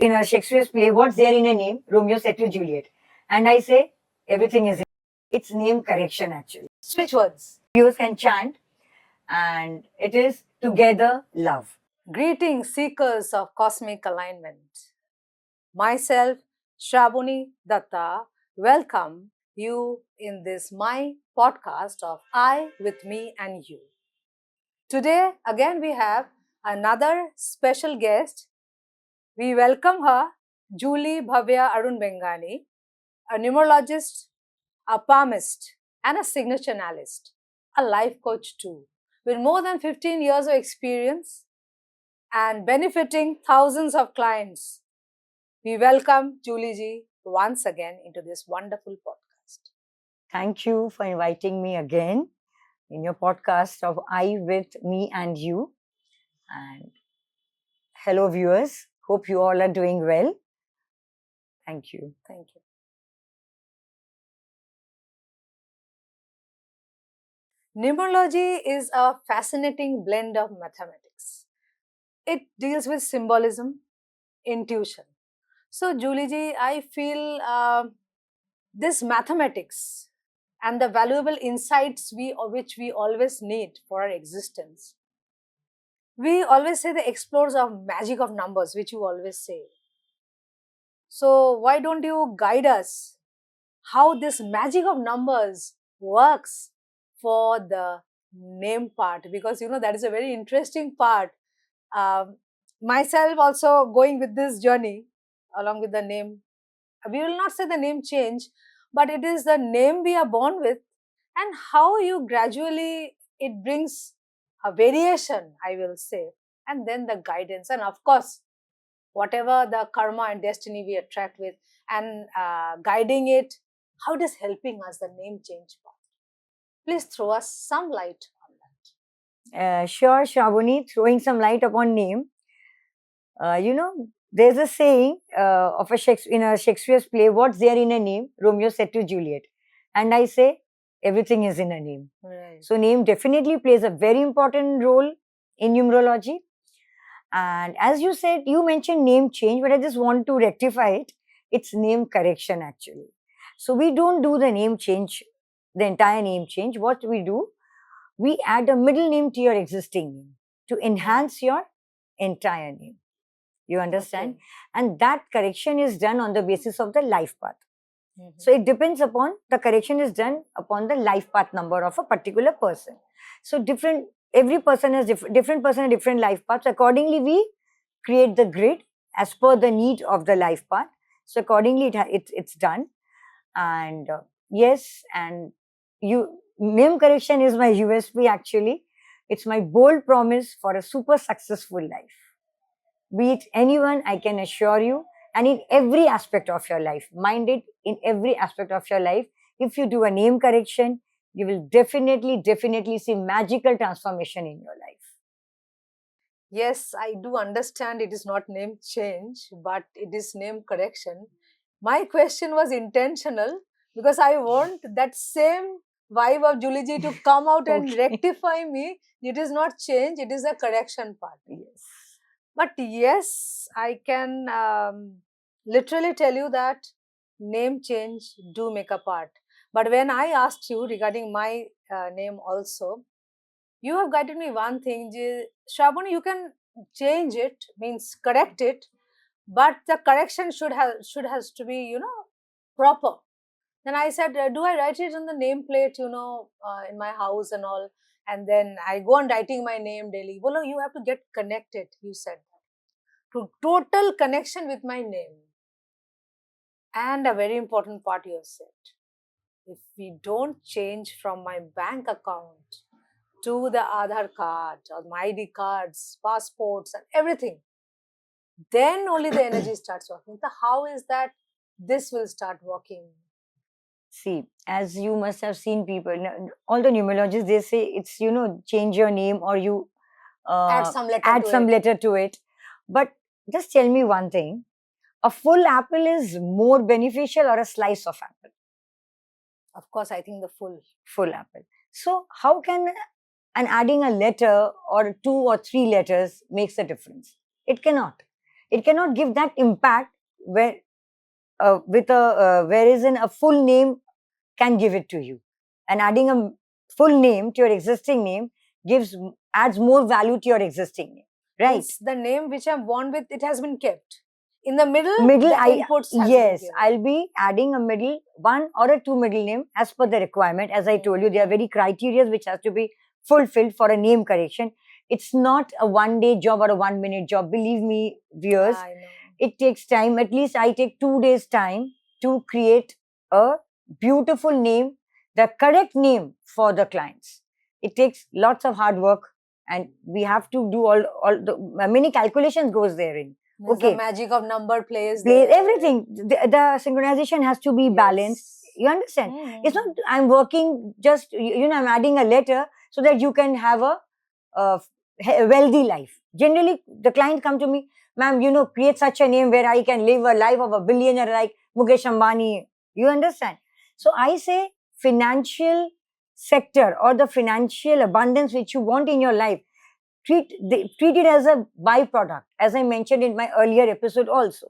in a Shakespeare's play, what's there in a name? Romeo said to Juliet. And I say, everything is in. It's name correction actually. Switch words. Viewers can chant, and it is together love. Greetings, seekers of cosmic alignment. Myself, Shravani Datta, welcome you in this my podcast of I with me and you. Today, again, we have another special guest. We welcome her, Julie Bhaavya Arun Bengani, a numerologist, a palmist, and a signature analyst, a life coach too, with more than 15 years of experience and benefiting thousands of clients. We welcome Julie ji once again into this wonderful podcast. Thank you for inviting me again in your podcast of I with me and you. And hello viewers, hope you all are doing well. Thank you. Thank you. Numerology is a fascinating blend of mathematics. It deals with symbolism, intuition. So, Julie ji, I feel this mathematics and the valuable insights which we always need for our existence. We always say the explorers of magic of numbers, which you always say. So, why don't you guide us how this magic of numbers works for the name part? Because that is a very interesting part. Myself also going with this journey along with the name. We will not say the name change, but it is the name we are born with and how you gradually, it brings a variation, I will say, and then the guidance, and of course, whatever the karma and destiny we attract with, and guiding it, how it is helping us, the name change part. Please throw us some light on that. Sure, Shravani, throwing some light upon name. There's a saying of in a Shakespeare's play, what's there in a name? Romeo said to Juliet. And I say, everything is in a name. Right. So name definitely plays a very important role in numerology. And as you said, you mentioned name change, but I just want to rectify it. It's name correction actually. So we don't do the name change, the entire name change. What we do, we add a middle name to your existing name to enhance your entire name. You understand? Okay. And that correction is done on the basis of the life path. Mm-hmm. So it depends upon, the correction is done upon the life path number of a particular person. So every person has different person has different life paths. Accordingly, we create the grid as per the need of the life path. So accordingly, it's done. And yes, and name correction is my USP actually. It's my bold promise for a super successful life. Be it anyone, I can assure you, and in every aspect of your life, mind it, in every aspect of your life, if you do a name correction, you will definitely see magical transformation in your life. Yes, I do understand it is not name change, but it is name correction. My question was intentional because I want that same vibe of Julie ji to come out and rectify me. It is not change, it is a correction part. Yes. But yes, I can literally tell you that name change do make a part. But when I asked you regarding my name also, you have guided me one thing, Shravani, you can change it, means correct it, but the correction should has to be, proper. Then I said, do I write it on the nameplate, in my house and all? And then I go on writing my name daily. Well, you have to get connected, you said that. To total connection with my name. And a very important part you have said. If we don't change from my bank account to the Aadhaar card or my ID cards, passports and everything, then only the energy starts working. So how is that this will start working? See, as you must have seen people, all the numerologists, they say it's, change your name or you Add some letter to it. But just tell me one thing, a full apple is more beneficial or a slice of apple? Of course, I think the full apple. So how can adding a letter or 2 or 3 letters makes a difference? It cannot. It cannot give that impact where whereas a full name can give it to you. And adding a full name to your existing name adds more value to your existing name, right? Means the name which I'm born with, it has been kept. In the middle, Middle, the inputs has been yes, given. I'll be adding a middle, one or a two middle name as per the requirement. As I told you, there are very criteria which has to be fulfilled for a name correction. It's not a 1-day job or a 1-minute job. Believe me, viewers, I know. it takes time. At least I take 2 days time to create a beautiful name, the correct name for the clients. It takes lots of hard work, and we have to do all the many calculations goes therein. Means Okay. the magic of number plays Everything. The synchronization has to be balanced. You understand? It's not I'm working just, I'm adding a letter so that you can have a wealthy life. Generally, the client come to me, ma'am, create such a name where I can live a life of a billionaire like Mukesh Ambani. You understand? So I say financial sector or the financial abundance which you want in your life, treat it as a byproduct, as I mentioned in my earlier episode also.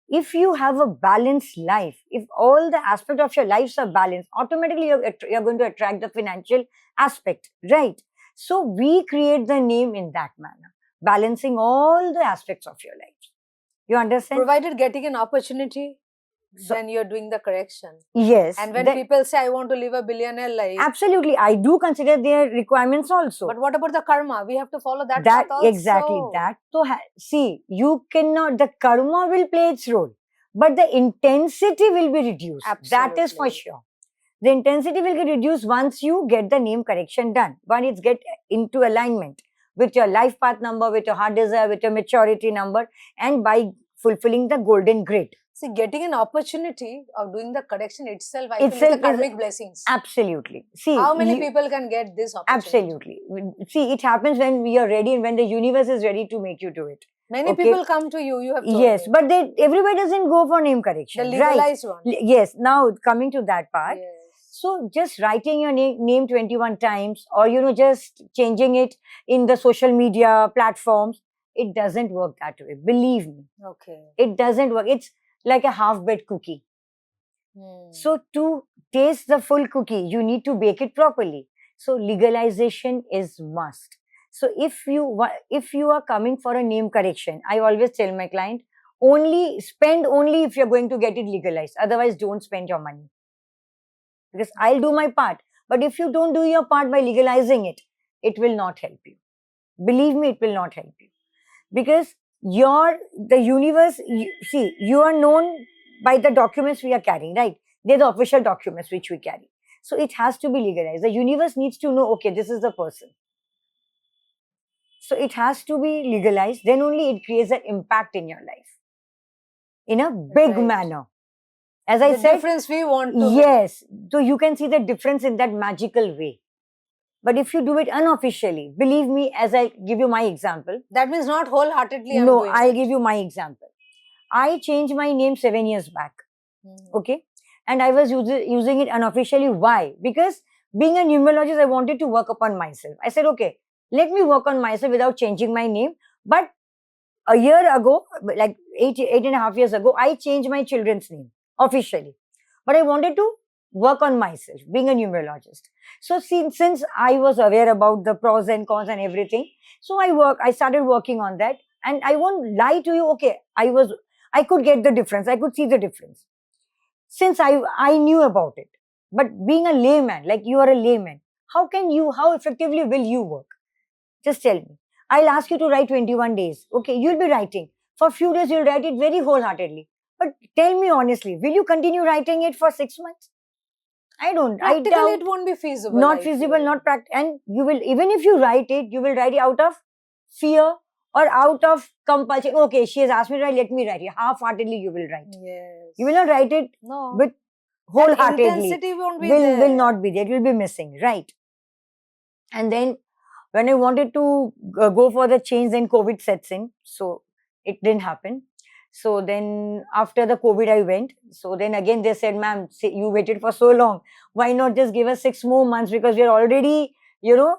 If you have a balanced life, if all the aspects of your lives are balanced, automatically you're going to attract the financial aspect, right? So we create the name in that manner, balancing all the aspects of your life. You understand? Provided getting an opportunity, then you're doing the correction. Yes. And when people say, I want to live a billionaire life. Absolutely. I do consider their requirements also. But what about the karma? We have to follow that path also. Exactly that. So, see, you cannot, the karma will play its role, but the intensity will be reduced. Absolutely. That is for sure. The intensity will get reduced once you get the name correction done. When it's get into alignment with your life path number, with your heart desire, with your maturity number, and by fulfilling the golden grid. See, getting an opportunity of doing the correction itself, I think, the karmic blessings. Absolutely. See, how many people can get this opportunity? Absolutely. See, it happens when we are ready and when the universe is ready to make you do it. Many people come to you, you have told Yes, me. but everybody doesn't go for name correction. The legalized one. Yes, now coming to that part. Yes. So just writing your name 21 times or, just changing it in the social media platforms, it doesn't work that way. Believe me. Okay. It doesn't work. It's like a half-baked cookie. So to taste the full cookie, you need to bake it properly. So legalization is must. So if you are coming for a name correction, I always tell my client, spend only if you're going to get it legalized. Otherwise, don't spend your money. Because I'll do my part. But if you don't do your part by legalizing it, it will not help you. Believe me, it will not help you. Because the universe, you are known by the documents we are carrying, right? They're the official documents which we carry. So it has to be legalized. The universe needs to know, okay, this is the person. So it has to be legalized. Then only it creates an impact in your life. In a big manner. As I said, difference we want to. Yes. So you can see the difference in that magical way. But if you do it unofficially, believe me, as I give you my example. That means not wholeheartedly. No, I'll give you my example. I changed my name 7 years back. Okay. And I was using it unofficially. Why? Because being a numerologist, I wanted to work upon myself. I said, okay, let me work on myself without changing my name. But a year ago, like 8.5 years ago, I changed my children's name officially. But I wanted to work on myself, being a numerologist. So since I was aware about the pros and cons and everything, so I started working on that. And I won't lie to you, okay, I could get the difference. I could see the difference. Since I knew about it. But being a layman, like you are a layman, how effectively will you work? Just tell me. I'll ask you to write 21 days. Okay, you'll be writing. For a few days, you'll write it very wholeheartedly. But tell me honestly, will you continue writing it for 6 months? I don't. Practically, it won't be feasible. Not feasible, not practical. And you will, even if you write it, you will write it out of fear or out of compulsion. Okay, she has asked me to write, let me write it. Half-heartedly, you will write. Yes. You will not write it with wholeheartedly. That intensity won't be there. Will not be there. It will be missing, right? And then when I wanted to go for the change, then COVID sets in. So it didn't happen. So then after the COVID, I went. So then again, they said, ma'am, you waited for so long. Why not just give us 6 more months? Because we are already, I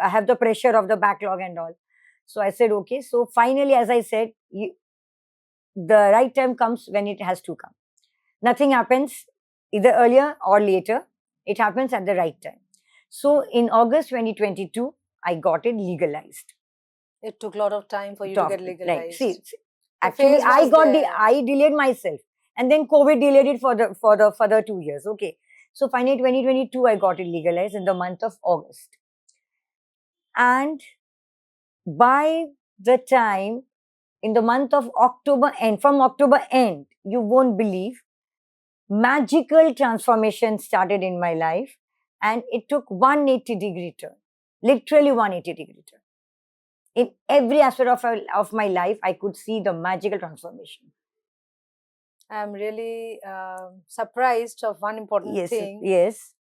have the pressure of the backlog and all. So I said, okay. So finally, as I said, the right time comes when it has to come. Nothing happens either earlier or later. It happens at the right time. So in August 2022, I got it legalized. It took a lot of time for you to get legalized. Right. See, The actually, phase was there. I delayed myself, and then COVID delayed it for the further 2 years. Okay. So finally, 2022, I got it legalized in the month of August. And by the time in the month of October end, from October end, you won't believe, magical transformation started in my life, and it took 180-degree turn, literally 180-degree turn. In every aspect of my life, I could see the magical transformation. I'm really surprised of one important thing. Yes.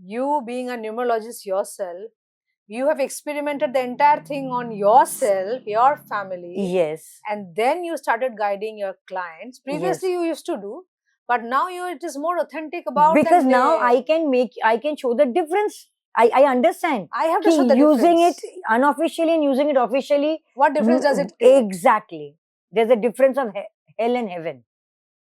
You being a numerologist yourself, you have experimented the entire thing on yourself, your family. Yes. And then you started guiding your clients. Previously, you used to do, but now it is more authentic about. Because now I can show the difference. I understand. I have to show the using difference. it unofficially and using it officially. What difference does it create? Exactly. There's a difference of hell and heaven,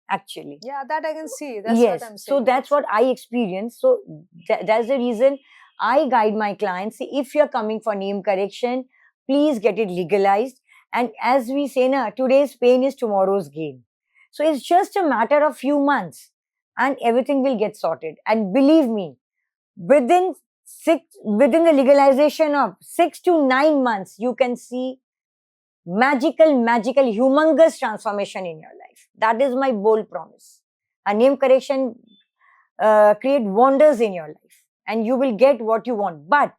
actually. Yeah, that I can see. That's yes. what I'm saying. So that's what I experienced. So that's the reason I guide my clients. See, if you're coming for name correction, please get it legalized. And as we say now, today's pain is tomorrow's gain. So it's just a matter of few months and everything will get sorted. And believe me, within the legalization of 6 to 9 months, you can see magical, humongous transformation in your life. That is my bold promise. A name correction create wonders in your life, and you will get what you want. But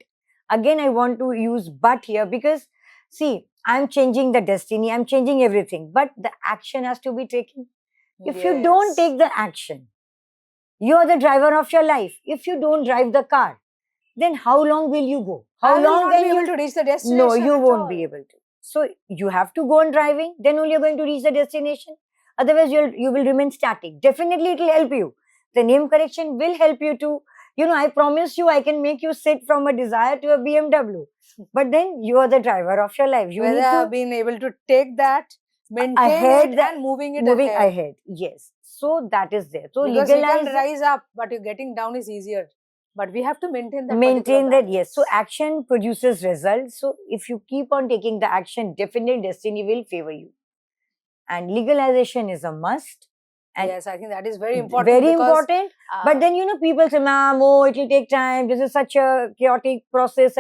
again, I want to use "but" here because, see, I'm changing the destiny, I'm changing everything, but the action has to be taken. If you don't take the action, you are the driver of your life. If you don't drive the car, then how long will you go? How long will you be able to reach the destination? No, you won't be able to. So you have to go on driving, then only you're going to reach the destination. Otherwise, you will remain static. Definitely, it will help you. The name correction will help you to, I promise you, I can make you sit from a Desire to a BMW. But then you are the driver of your life. You Whether need to being able to take that, maintain it, and moving ahead. Yes. So that is there. So because you can rise up, but you're getting down is easier. But we have to maintain that. Maintain that, yes. So action produces results. So if you keep on taking the action, definitely destiny will favor you. And legalization is a must. And yes, I think that is very important. Very important. But then, people say, ma'am, oh, it will take time. This is such a chaotic process.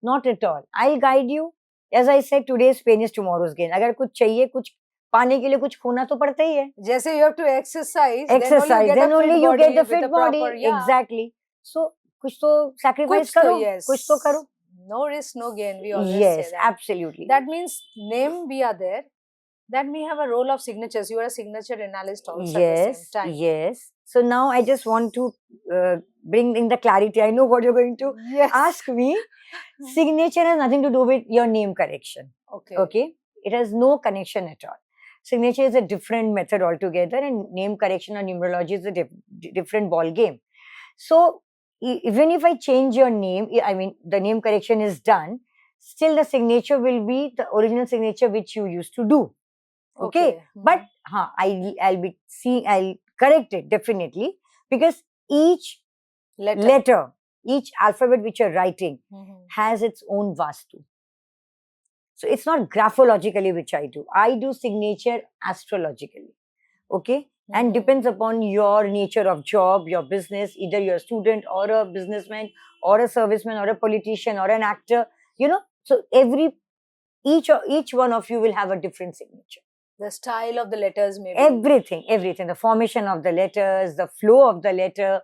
Not at all. I'll guide you. As I said, today's pain is tomorrow's gain. अगर कुछ चाहिए, कुछ पाने के लिए कुछ खोना तो पड़ता ही है. जैसे you have to exercise. Then only you get the fit body. Exactly. So, कुछ तो sacrifice करो, कुछ तो करो. No risk, no gain. We always say that. Yes, absolutely. That means name we are there. That we have a role of signatures. You are a signature analyst also at the same time. Yes. So now I just want to bring in the clarity. I know what you're going to ask me. Signature has nothing to do with your name correction. Okay. It has no connection at all. Signature is a different method altogether, and name correction or numerology is a different ball game. So even if I change your name, I mean the name correction is done, still the signature will be the original signature which you used to do. Okay. But I'll correct it definitely, because each letter, each alphabet which you're writing has its own vastu. So it's not graphologically which I do. I do signature astrologically. Okay. And depends upon your nature of job, your business, either you're a student or a businessman or a serviceman or a politician or an actor, so each one of you will have a different signature. The style of the letters, maybe. Everything. The formation of the letters, the flow of the letter,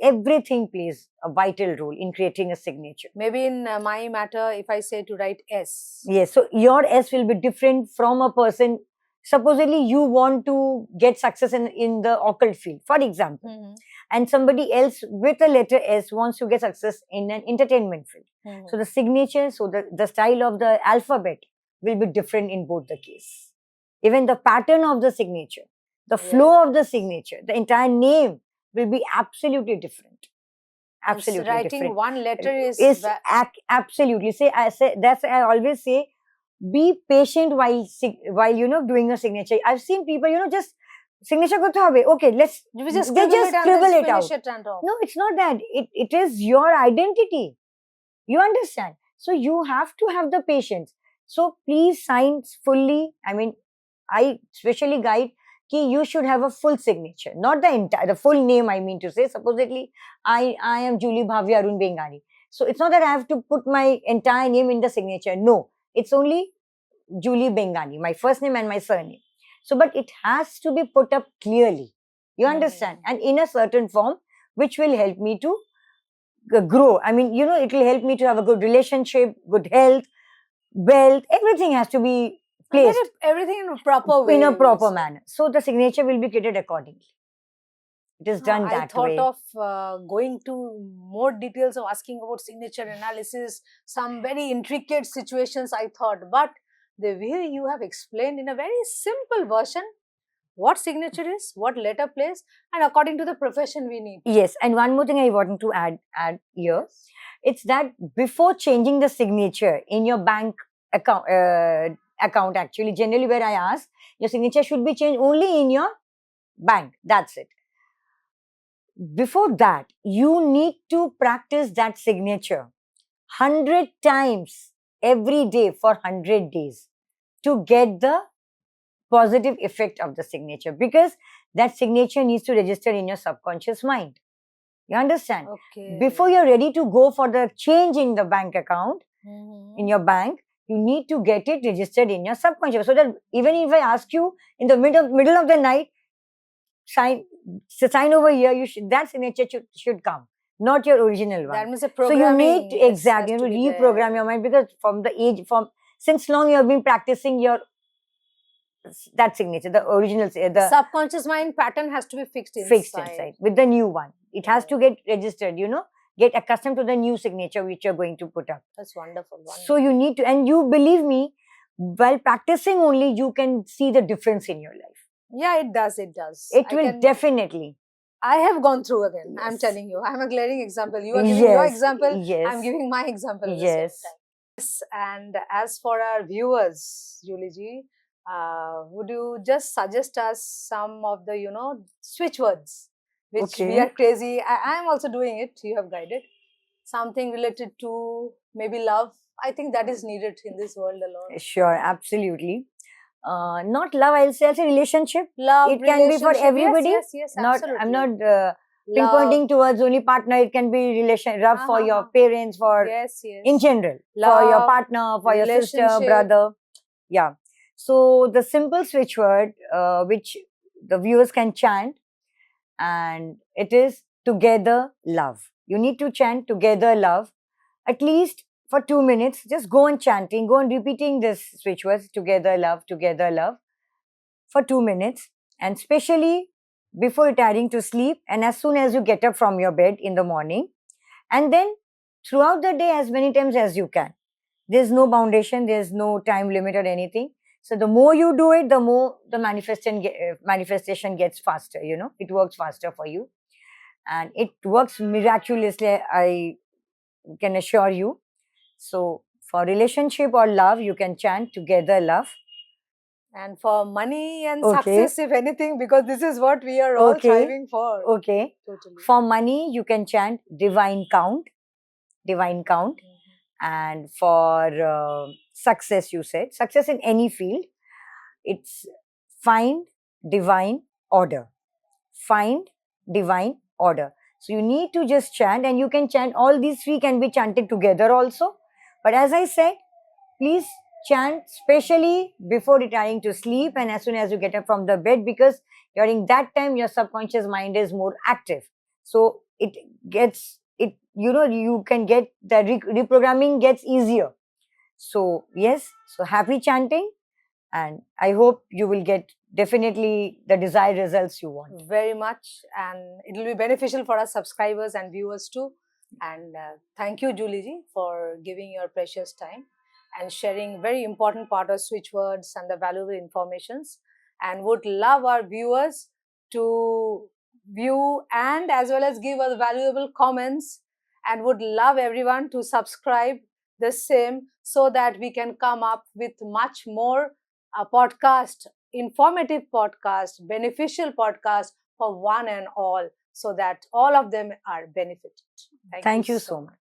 everything plays a vital role in creating a signature. Maybe in my matter, if I say to write S. Yes, so your S will be different from a person. Supposedly, you want to get success in the occult field, for example. And somebody else with a letter S wants to get success in an entertainment field. So the signature, so the style of the alphabet will be different in both the case. Even the pattern of the signature, the flow of the signature, the entire name will be absolutely different. Absolutely writing different. One letter is absolutely. I always say, be patient while doing a signature. I've seen people, just signature ko to habe. Okay, let's We just they scribble just it and scribble just it out. finish it and off. No, it's not that. It is your identity. You understand? So you have to have the patience. So please sign fully. I mean, I especially guide ki you should have a full signature, not the full name. I mean to say, supposedly, I am Julie Bhaavya Arun Bengani. So it's not that I have to put my entire name in the signature. No, it's only Julie Bengani, my first name and my surname. So, but it has to be put up clearly. You understand? And in a certain form, which will help me to grow. I mean, it will help me to have a good relationship, good health, wealth. Everything has to be placed Everything in a proper way. in a proper manner. So the signature will be created accordingly. It is done I that thought way. of going to more details of asking about signature analysis, some very intricate situations I thought, but the way you have explained in a very simple version what signature is, what letter plays, and according to the profession we need. Yes, and one more thing I wanted to add here. It's that before changing the signature in your bank account, actually, generally where I ask, your signature should be changed only in your bank. That's it. Before that, you need to practice that signature 100 times every day for 100 days to get the positive effect of the signature, because that signature needs to register in your subconscious mind. You understand? Okay. Before you're ready to go for the change in the bank account, in your bank, you need to get it registered in your subconscious, so that even if I ask you in the middle of the night, sign over here, that signature should come, not your original one. That means a So programming. you need to exactly reprogram your mind, because since long you have been practicing that signature, the original, the subconscious mind pattern has to be fixed inside. With the new one. It has to get registered, get accustomed to the new signature which you're going to put up. That's wonderful. So you need to, and you believe me, while practicing only, you can see the difference in your life. Yeah, it does. It does. It will definitely. I have gone through again. Yes. I'm telling you. I'm a glaring example. You are giving your example. Yes. I'm giving my example. Yes. Yes. And as for our viewers, Julie ji, would you just suggest us some of the, switch words which we are crazy. I'm also doing it. You have guided. Something related to maybe love. I think that is needed in this world a lot. Sure, absolutely. Not love, I'll say relationship. Love, it can be for everybody. Yes, absolutely. I'm not pinpointing towards only partner. It can be love for your parents, for in general, love, for your partner, for your sister, brother. Yeah. So the simple switch word which the viewers can chant, and it is together love. You need to chant together love at least for 2 minutes. Just go on chanting, go on repeating this switch words, together love, for 2 minutes, and especially before retiring to sleep and as soon as you get up from your bed in the morning, and then throughout the day as many times as you can. There's no foundation, there's no time limit or anything. So the more you do it, the more the manifestation gets faster, it works faster for you. And it works miraculously, I can assure you. So for relationship or love, you can chant together love. And for money and success, if anything, because this is what we are all striving for. Okay. Totally. For money, you can chant divine count. And for success, you said, success in any field, it's find divine order. Find divine order. So you need to just chant, and you can chant, all these three can be chanted together also. But as I said, please chant especially before retiring to sleep and as soon as you get up from the bed, because during that time your subconscious mind is more active. So it gets, you can get the reprogramming gets easier. So yes, so happy chanting, and I hope you will get definitely the desired results you want. Very much, and it will be beneficial for our subscribers and viewers too. And thank you, Julie ji, for giving your precious time and sharing very important part of switch words and the valuable informations, and would love our viewers to view and as well as give us valuable comments, and would love everyone to subscribe the same, so that we can come up with much more podcast, informative podcast, beneficial podcast for one and all, so that all of them are benefited. Thank you so much.